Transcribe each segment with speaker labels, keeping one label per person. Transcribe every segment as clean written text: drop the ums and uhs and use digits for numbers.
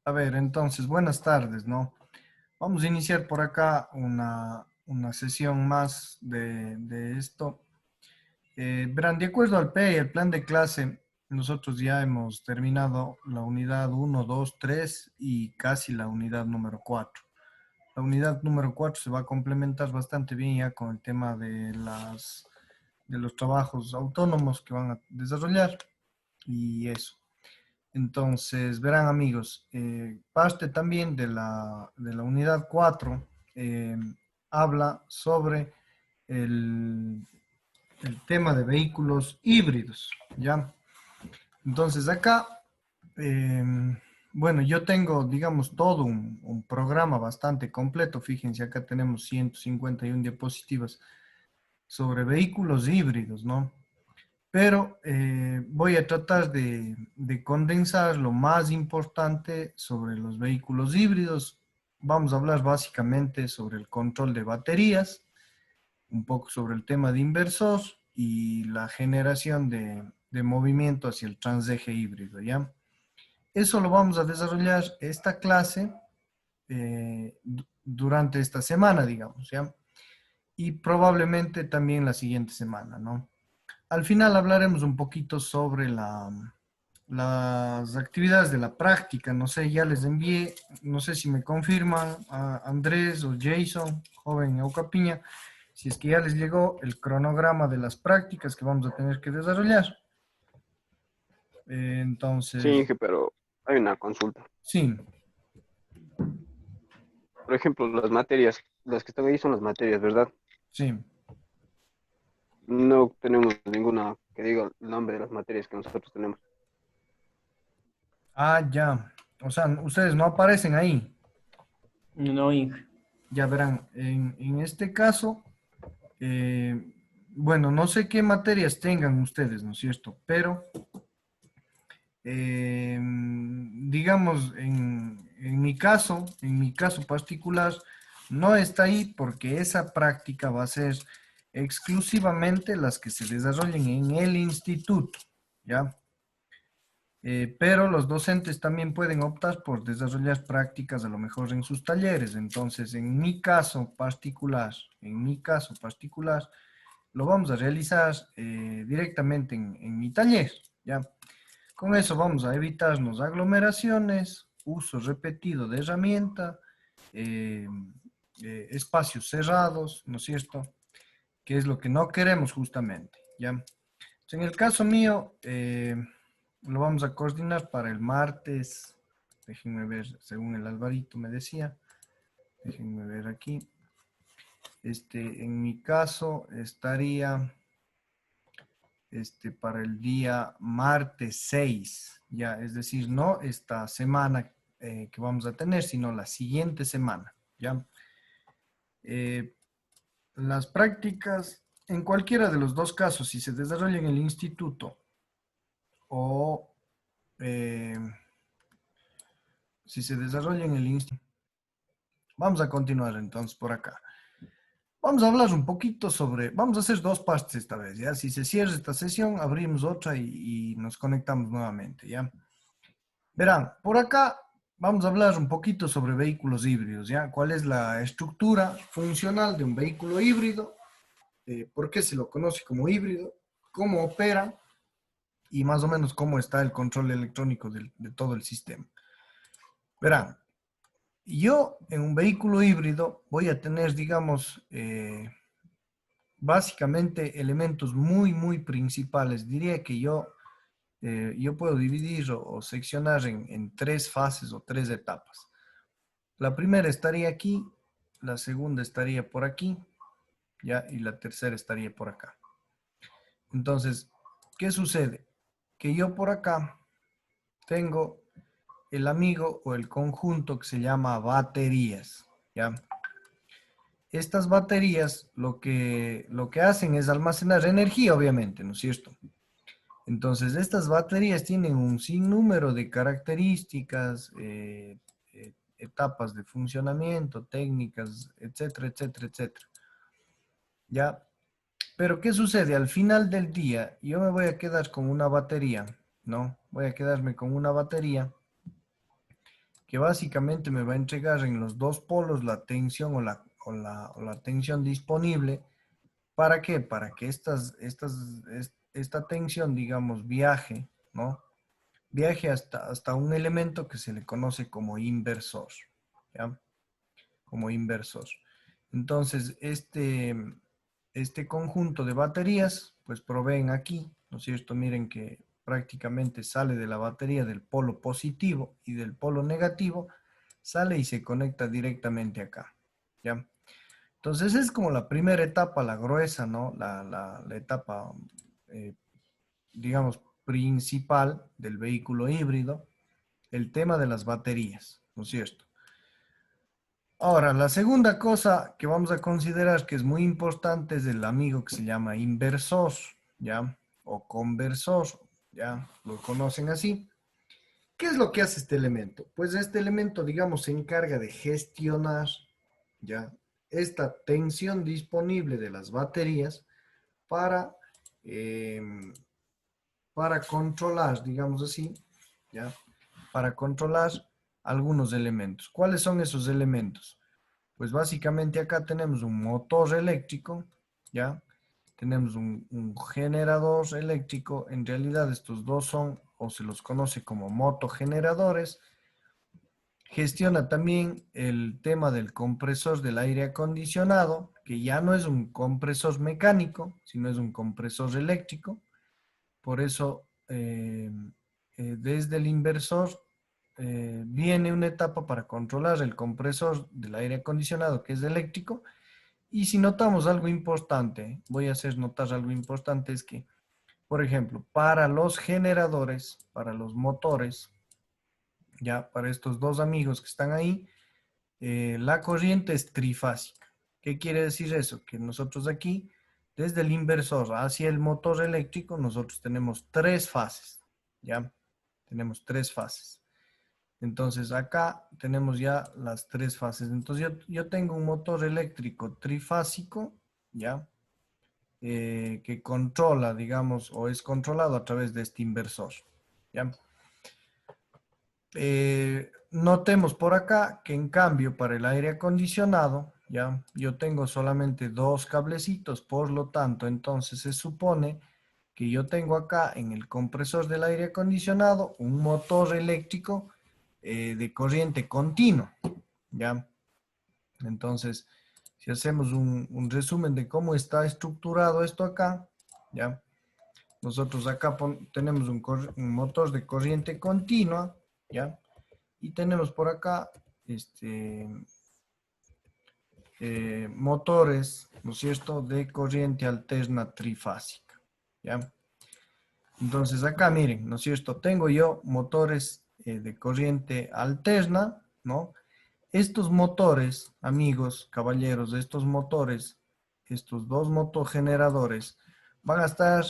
Speaker 1: A ver, entonces, buenas tardes, ¿no? Vamos a iniciar por acá una sesión más de esto. Verán, de acuerdo al P y el plan de clase, nosotros ya hemos terminado la unidad uno, 2, 3 y casi la unidad número 4. La unidad número 4 se va a complementar bastante bien ya con el tema de los trabajos autónomos que van a desarrollar y eso. Entonces, verán amigos, parte también de la unidad 4 eh, habla sobre el, el tema de vehículos híbridos, ¿ya? Entonces acá, eh, bueno, yo tengo, digamos, todo un programa bastante completo. Fíjense, acá tenemos 151 diapositivas sobre vehículos híbridos, ¿no? Pero voy a tratar de condensar lo más importante sobre los vehículos híbridos. Vamos a hablar básicamente sobre el control de baterías, un poco sobre el tema de inversor y la generación de movimiento hacia el transeje híbrido, ¿ya? Eso lo vamos a desarrollar esta clase durante esta semana, digamos, ¿ya? Y probablemente también la siguiente semana, ¿no? Al final hablaremos un poquito sobre las actividades de la práctica. No sé, ya les envié, no sé si me confirman a Andrés o Jason, joven Eucapiña, si es que ya les llegó el cronograma de las prácticas que vamos a tener que desarrollar.
Speaker 2: Sí,
Speaker 1: Entonces,
Speaker 2: Inge, pero hay una consulta.
Speaker 1: sí,
Speaker 2: Por ejemplo, las materias, las que están ahí son las materias, ¿verdad?
Speaker 1: sí.
Speaker 2: No tenemos ninguna que diga el nombre de las materias que nosotros tenemos.
Speaker 1: Ah, ya. O sea, ustedes no aparecen ahí.
Speaker 3: No, Inge.
Speaker 1: Ya verán, en este caso, eh, bueno, no sé qué materias tengan ustedes, ¿no es cierto? Pero digamos, en mi caso particular, no está ahí porque esa práctica va a ser exclusivamente las que se desarrollen en el instituto, ¿ya? Pero los docentes también pueden optar por desarrollar prácticas a lo mejor en sus talleres. Entonces, en mi caso particular, lo vamos a realizar directamente en mi taller, ¿ya? Con eso vamos a evitarnos aglomeraciones, uso repetido de herramienta, eh, espacios cerrados, ¿no es cierto? Que es lo que no queremos justamente, ¿ya? En el caso mío, lo vamos a coordinar para el martes. Déjenme ver, según el Alvarito me decía. Déjenme ver aquí. En mi caso estaría para el día martes 6, ya, es decir, no esta semana que vamos a tener, sino la siguiente semana, ya. Eh, las prácticas, en cualquiera de los dos casos, si se desarrolla en el instituto o eh, si se desarrolla en el instituto, vamos a continuar entonces por acá. Vamos a hablar un poquito sobre, vamos a hacer dos partes esta vez, ¿ya? Si se cierra esta sesión, abrimos otra y nos conectamos nuevamente, ¿ya? Verán, por acá vamos a hablar un poquito sobre vehículos híbridos, ¿ya? ¿Cuál es la estructura funcional de un vehículo híbrido? ¿Por qué se lo conoce como híbrido? ¿Cómo opera? Y más o menos cómo está el control electrónico de todo el sistema. Verán, yo en un vehículo híbrido voy a tener, digamos, básicamente elementos muy principales. Diría que yo puedo dividir o seccionar en tres fases o tres etapas. La primera estaría aquí, la segunda estaría por aquí, ¿ya? Y la tercera estaría por acá. Entonces, ¿qué sucede? Que yo por acá tengo el amigo o el conjunto que se llama baterías, ¿ya? Estas baterías lo que hacen es almacenar energía, obviamente, ¿no es cierto? Entonces, estas baterías tienen un sinnúmero de características, etapas de funcionamiento, técnicas, etcétera, etcétera, etcétera. ¿Ya? Pero ¿qué sucede? Al final del día, yo me voy a quedar con una batería, ¿no? Voy a quedarme con una batería que básicamente me va a entregar en los dos polos la tensión o la tensión disponible. ¿Para qué? Para que esta tensión, digamos, viaje, ¿no? Viaje hasta un elemento que se le conoce como inversor, ¿ya? Como inversor. Entonces, este conjunto de baterías, pues proveen aquí, ¿no es cierto? Miren que prácticamente sale de la batería del polo positivo y del polo negativo, sale y se conecta directamente acá, ¿ya? Entonces es como la primera etapa, la gruesa, ¿no? La etapa, eh, digamos, principal del vehículo híbrido, el tema de las baterías, ¿no es cierto? Ahora, la segunda cosa que vamos a considerar que es muy importante es el amigo que se llama inversor, ¿ya? O conversor, ¿ya? Lo conocen así. ¿Qué es lo que hace este elemento? Pues este elemento, digamos, se encarga de gestionar, ¿ya? Esta tensión disponible de las baterías para, eh, para controlar, digamos así, ¿ya? Para controlar algunos elementos. ¿Cuáles son esos elementos? Pues básicamente acá tenemos un motor eléctrico, ¿ya? Tenemos un generador eléctrico. En realidad estos dos son, o se los conoce como motogeneradores. Gestiona también el tema del compresor del aire acondicionado, que ya no es un compresor mecánico, sino es un compresor eléctrico. Por eso, desde el inversor viene una etapa para controlar el compresor del aire acondicionado, que es eléctrico. Y si notamos algo importante, voy a hacer notar algo importante, es que, por ejemplo, para los generadores, para los motores, ya para estos dos amigos que están ahí, la corriente es trifásica. ¿Qué quiere decir eso? Que nosotros aquí, desde el inversor hacia el motor eléctrico, nosotros tenemos tres fases, ¿ya? Tenemos tres fases. Entonces acá tenemos ya las tres fases. Entonces yo tengo un motor eléctrico trifásico, ¿ya? Que controla, digamos, o es controlado a través de este inversor, ¿ya? Notemos por acá que en cambio para el aire acondicionado, ¿ya? Yo tengo solamente dos cablecitos, por lo tanto, entonces se supone que yo tengo acá en el compresor del aire acondicionado un motor eléctrico de corriente continua, ¿ya? Entonces, si hacemos un resumen de cómo está estructurado esto acá, ¿ya? Nosotros acá tenemos un motor de corriente continua, ¿ya? Y tenemos por acá motores, ¿no es cierto?, de corriente alterna trifásica, ¿ya? Entonces acá miren, ¿no es cierto?, tengo yo motores de corriente alterna, ¿no? Estos motores, amigos, caballeros, estos motores, estos dos motogeneradores, van a estar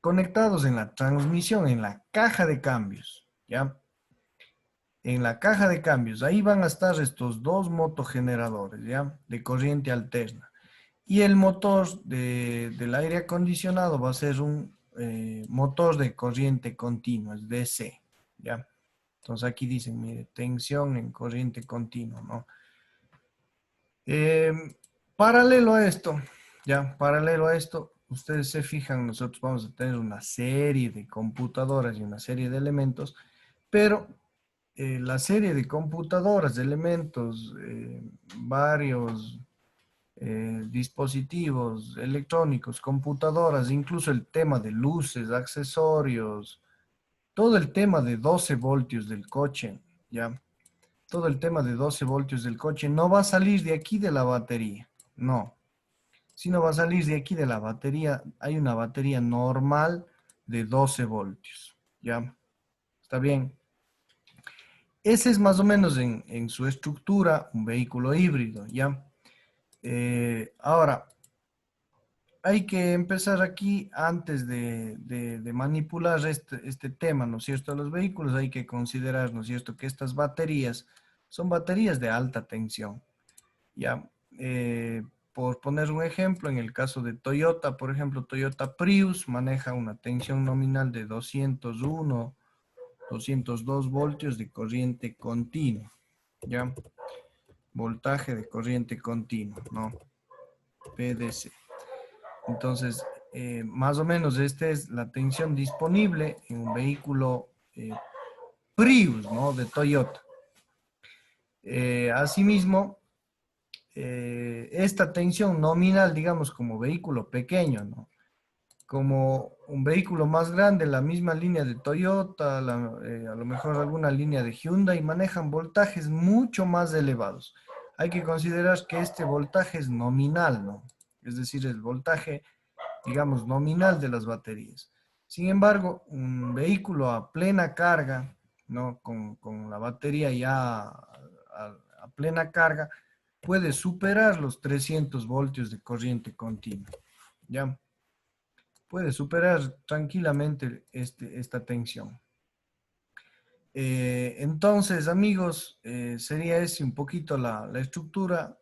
Speaker 1: conectados en la transmisión, en la caja de cambios, ¿ya? En la caja de cambios, ahí van a estar estos dos motogeneradores, ¿ya? De corriente alterna. Y el motor del aire acondicionado va a ser un motor de corriente continua, es DC, ¿ya? Entonces aquí dicen, mire, tensión en corriente continua, ¿no? Eh, Paralelo a esto, ya, paralelo a esto, ustedes se fijan, nosotros vamos a tener una serie de computadoras y una serie de elementos, pero la serie de computadoras, de elementos, varios dispositivos electrónicos, computadoras, incluso el tema de luces, accesorios, todo el tema de 12 voltios del coche, ¿ya? Todo el tema de 12 voltios del coche no va a salir de aquí de la batería, no. Sino va a salir de aquí de la batería, hay una batería normal de 12 voltios, ¿ya? ¿Está bien? Ese es más o menos en su estructura un vehículo híbrido, ¿ya? Ahora, hay que empezar aquí antes de manipular este tema, ¿no es cierto? Los vehículos hay que considerar, ¿no es cierto?, que estas baterías son baterías de alta tensión, ¿ya? Por poner un ejemplo, en el caso de Toyota, por ejemplo, Toyota Prius maneja una tensión nominal de 201 202 voltios de corriente continua, ¿ya? Voltaje de corriente continua, ¿no? PDC. Entonces, más o menos esta es la tensión disponible en un vehículo Prius, ¿no? De Toyota. Asimismo, esta tensión nominal, digamos, como vehículo pequeño, ¿no? Como un vehículo más grande, la misma línea de Toyota, a lo mejor alguna línea de Hyundai, manejan voltajes mucho más elevados. Hay que considerar que este voltaje es nominal, ¿no? Es decir, el voltaje, digamos, nominal de las baterías. Sin embargo, un vehículo a plena carga, ¿no? Con la batería ya a plena carga, puede superar los 300 voltios de corriente continua, ¿ya? Puede superar tranquilamente esta tensión. Entonces, amigos, sería ese un poquito la estructura.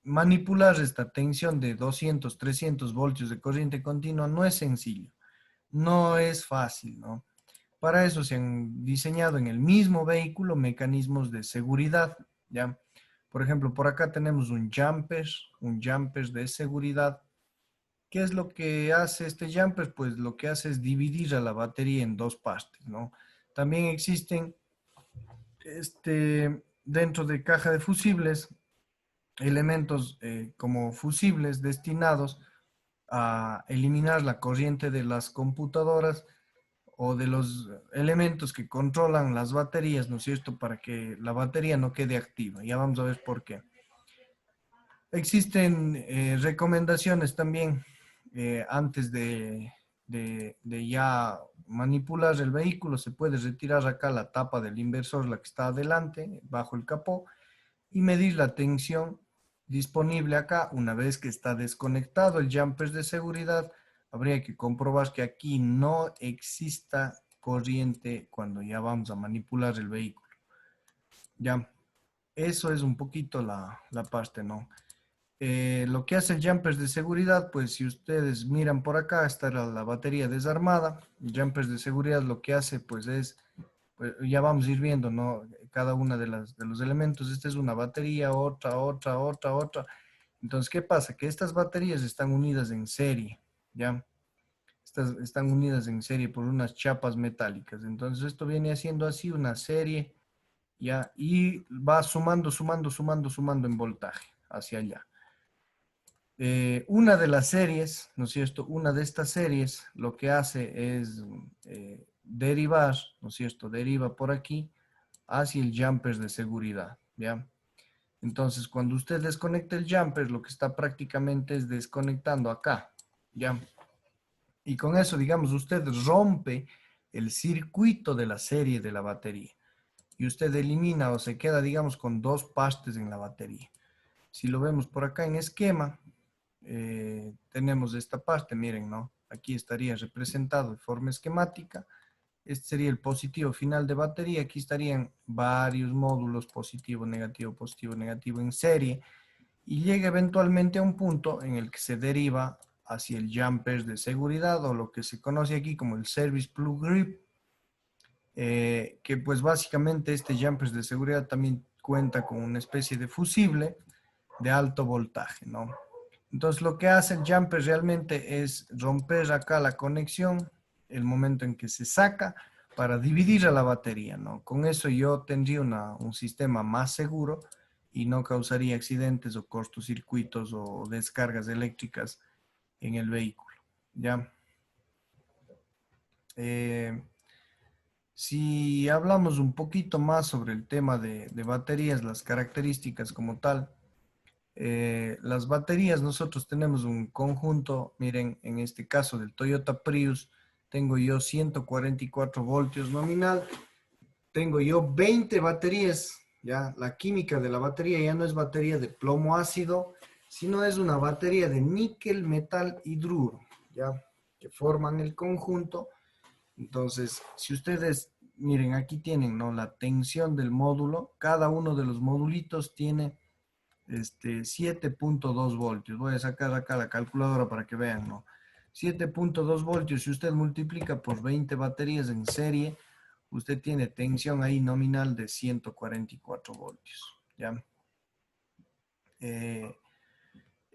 Speaker 1: Manipular esta tensión de 200, 300 voltios de corriente continua no es sencillo, no es fácil, ¿no? Para eso se han diseñado en el mismo vehículo mecanismos de seguridad, ¿ya? Por ejemplo, por acá tenemos un jumper de seguridad. ¿Qué es lo que hace este jumper? Pues lo que hace es dividir a la batería en dos partes, ¿no? También existen dentro de caja de fusibles elementos como fusibles destinados a eliminar la corriente de las computadoras o de los elementos que controlan las baterías, ¿no es cierto? Para que la batería no quede activa. Ya vamos a ver por qué. Existen recomendaciones también antes de ya manipular el vehículo. Se puede retirar acá la tapa del inversor, la que está adelante, bajo el capó, y medir la tensión disponible acá. Una vez que está desconectado el jumper de seguridad, habría que comprobar que aquí no exista corriente cuando ya vamos a manipular el vehículo. Ya, eso es un poquito la parte, ¿no? Lo que hace el jumper de seguridad, pues si ustedes miran por acá, está la batería desarmada. El jumper de seguridad lo que hace, pues es, pues, ya vamos a ir viendo, ¿no? Cada una de los elementos. Esta es una batería, otra. Entonces, ¿qué pasa? Que estas baterías están unidas en serie, ¿ya? Están unidas en serie por unas chapas metálicas. Entonces, esto viene haciendo así una serie, ¿ya? Y va sumando en voltaje hacia allá. Una de las series, ¿no es cierto? Una de estas series lo que hace es derivar, ¿no es cierto? Deriva por aquí hacia el jumper de seguridad, ¿ya? Entonces, cuando usted desconecta el jumper, lo que está prácticamente es desconectando acá, ¿ya? Y con eso, digamos, usted rompe el circuito de la serie de la batería y usted elimina o se queda, digamos, con dos partes en la batería. Si lo vemos por acá en esquema, tenemos esta parte, miren, ¿no? Aquí estaría representado de forma esquemática. Este sería el positivo final de batería. Aquí estarían varios módulos, positivo, negativo, en serie. Y llega eventualmente a un punto en el que se deriva hacia el jumper de seguridad o lo que se conoce aquí como el Service Plug Grip. Que pues básicamente este jumper de seguridad también cuenta con una especie de fusible de alto voltaje, ¿no? Entonces lo que hace el jumper realmente es romper acá la conexión el momento en que se saca para dividir a la batería, ¿no? Con eso yo tendría un sistema más seguro y no causaría accidentes o cortocircuitos o descargas eléctricas en el vehículo, ¿ya? Si hablamos un poquito más sobre el tema de baterías, las características como tal, las baterías, nosotros tenemos un conjunto, miren, en este caso del Toyota Prius, tengo yo 144 voltios nominal, tengo yo 20 baterías, ya, la química de la batería ya no es batería de plomo ácido, sino es una batería de níquel, metal, hidruro, ya, que forman el conjunto. Entonces, si ustedes, miren, aquí tienen, ¿no? La tensión del módulo, cada uno de los modulitos tiene 7.2 voltios. Voy a sacar acá la calculadora para que vean, ¿no? 7.2 voltios, si usted multiplica por 20 baterías en serie, usted tiene tensión ahí nominal de 144 voltios, ¿ya?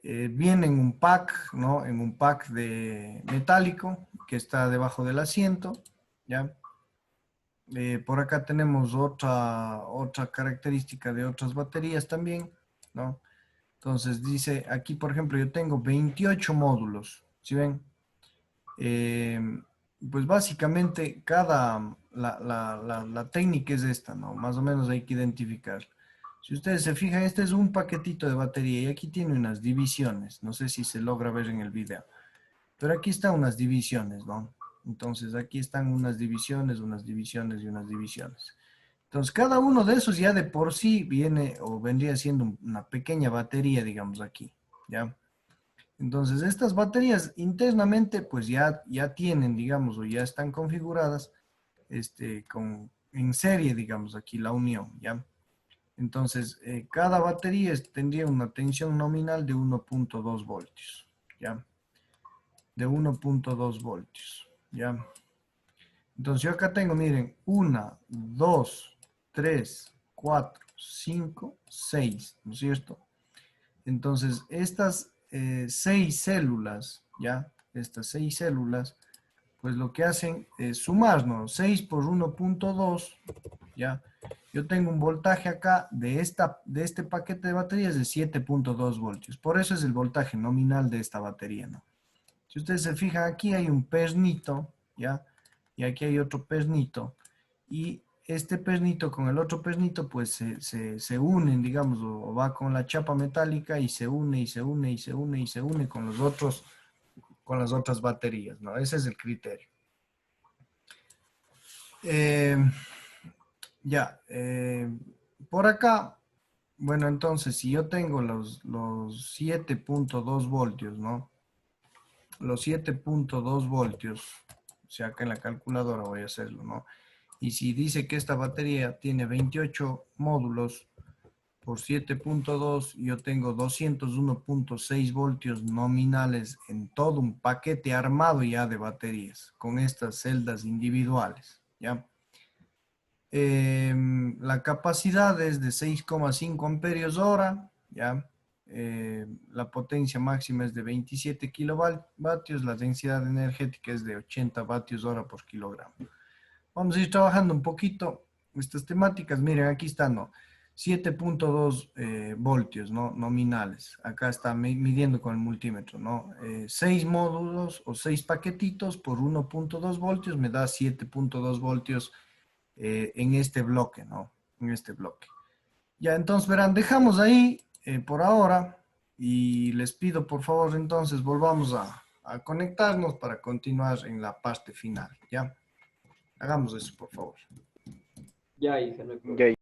Speaker 1: Viene en un pack, ¿no? En un pack de metálico que está debajo del asiento, ¿ya? Por acá tenemos otra característica de otras baterías también, ¿no? Entonces dice, aquí por ejemplo yo tengo 28 módulos, ¿sí ven? Pues básicamente la técnica es esta, ¿no? Más o menos hay que identificar. Si ustedes se fijan, este es un paquetito de batería y aquí tiene unas divisiones. No sé si se logra ver en el video. Pero aquí están unas divisiones, ¿no? Entonces aquí están unas divisiones y unas divisiones. Entonces cada uno de esos ya de por sí viene o vendría siendo una pequeña batería, digamos aquí, ¿ya? Entonces estas baterías internamente pues ya tienen, digamos, o ya están configuradas en serie, digamos, aquí la unión, ¿ya? Entonces, cada batería tendría una tensión nominal de 1.2 voltios, ¿ya? De 1.2 voltios, ¿ya? Entonces, yo acá tengo, miren, 1, 2, 3, 4, 5, 6, ¿no es cierto? Entonces, estas 6 células, ¿ya? Estas 6 células, pues lo que hacen es sumar, ¿no? 6 por 1.2, ¿ya? Yo tengo un voltaje acá de este paquete de baterías de 7.2 voltios. Por eso es el voltaje nominal de esta batería, ¿no? Si ustedes se fijan, aquí hay un pernito, ¿ya? Y aquí hay otro pernito. Y este pernito con el otro pernito, pues se unen, digamos, o va con la chapa metálica y se une, y se une, y se une, y se une con con las otras baterías, ¿no? Ese es el criterio. Ya, por acá, bueno, entonces, si yo tengo los 7.2 voltios, ¿no? Los 7.2 voltios, o sea, acá en la calculadora voy a hacerlo, ¿no? Y si dice que esta batería tiene 28 módulos por 7.2, yo tengo 201.6 voltios nominales en todo un paquete armado ya de baterías, con estas celdas individuales, ¿ya? La capacidad es de 6,5 amperios hora, ¿ya? La potencia máxima es de 27 kilovatios, la densidad energética es de 80 vatios hora por kilogramo. Vamos a ir trabajando un poquito estas temáticas. Miren, aquí están, ¿no? 7.2 voltios, ¿no? Nominales. Acá está midiendo con el multímetro, ¿no? 6 módulos o 6 paquetitos por 1.2 voltios me da 7.2 voltios en este bloque, ¿no? En este bloque. Ya, entonces verán, dejamos ahí por ahora y les pido por favor entonces volvamos a conectarnos para continuar en la parte final, ¿ya? Hagamos eso, por favor.
Speaker 3: Ya, hija, no hay
Speaker 2: Ya,